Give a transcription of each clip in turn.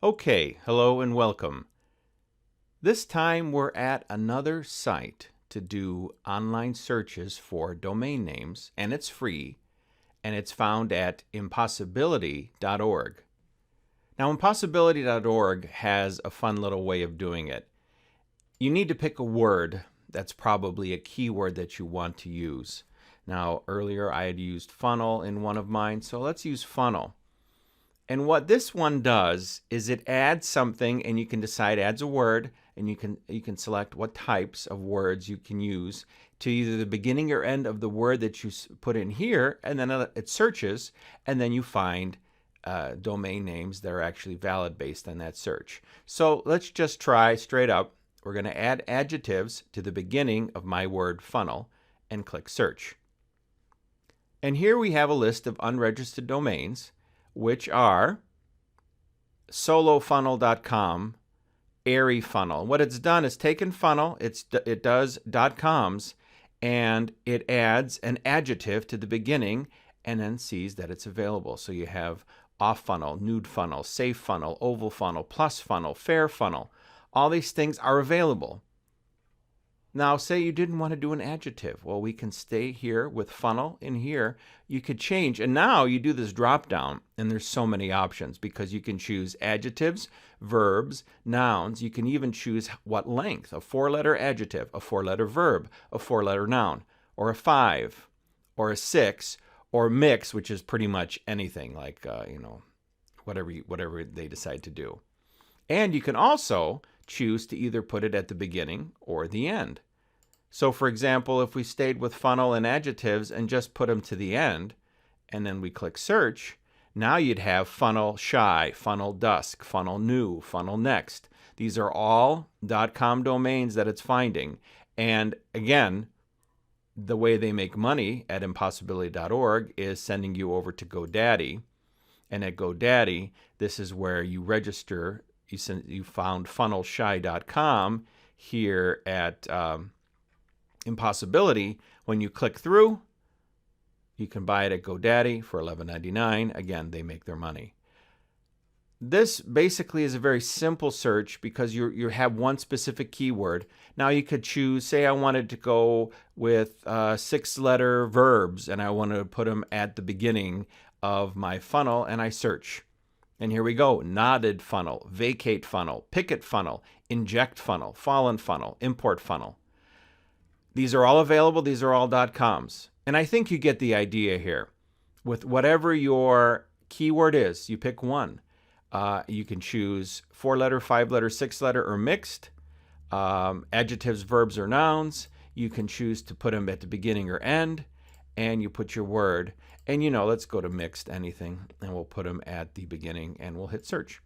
Okay, hello and welcome. This time we're at another site to do online searches for domain names, and it's free, and it's found at impossibility.org. Now, impossibility.org has a fun little way of doing it. You need to pick a word that's probably a keyword that you want to use. Now, earlier I had used funnel in one of mine, so let's use funnel. And what this one does is it adds something, and you can decide, adds a word, and you can select what types of words you can use to either the beginning or end of the word that you put in here, and then it searches, and then you find domain names that are actually valid based on that search. So let's just try straight up. We're going to add adjectives to the beginning of my word funnel and click search. And here we have a list of unregistered domains, which are solofunnel.com, airyfunnel. What it's done is taken funnel, it does .coms, and it adds an adjective to the beginning and then sees that it's available. So you have off funnel, nude funnel, safe funnel, oval funnel, plus funnel, fair funnel. All these things are available. Now, say you didn't want to do an adjective. Well, we can stay here with funnel in here. You could change, and now you do this drop down, and there's so many options because you can choose adjectives, verbs, nouns. You can even choose what length, a 4-letter adjective, a 4-letter verb, a 4-letter noun, or a 5, or a 6, or mix, which is pretty much anything, like, whatever they decide to do. And you can also choose to either put it at the beginning or the end. So for example, if we stayed with funnel and adjectives and just put them to the end, and then we click search, now you'd have funnel shy, funnel dusk, funnel new, funnel next. These are all .com domains that it's finding. And again, the way they make money at impossibility.org is sending you over to GoDaddy. And at GoDaddy, this is where you register. You found funnelshy.com here at Impossibility. When you click through, you can buy it at GoDaddy for $11.99. Again, they make their money. This basically is a very simple search because you have one specific keyword. Now you could choose, say I wanted to go with 6-letter verbs and I wanted to put them at the beginning of my funnel, and I search. And here we go: knotted funnel, vacate funnel, picket funnel, inject funnel, fallen funnel, import funnel. These are all available. These are all .coms. And I think you get the idea here. With whatever your keyword is, you pick one. You can choose 4-letter, 5-letter, 6-letter, or mixed. Adjectives, verbs, or nouns. You can choose to put them at the beginning or end. And you put your word. And let's go to mixed anything, and we'll put them at the beginning, and we'll hit search.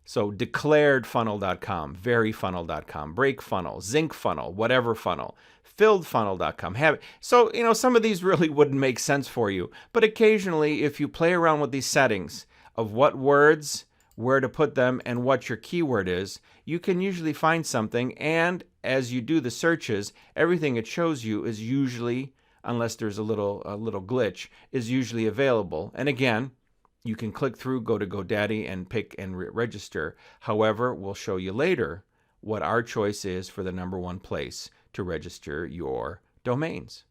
So declaredfunnel.com, veryfunnel.com, breakfunnel, zincfunnel, whatever funnel, filledfunnel.com. So, some of these really wouldn't make sense for you. But occasionally, if you play around with these settings of what words, where to put them, and what your keyword is, you can usually find something. And as you do the searches, everything it shows you is usually, unless there's a little glitch, is usually available. And again, you can click through, go to GoDaddy, and pick and register. However, we'll show you later what our choice is for the #1 place to register your domains.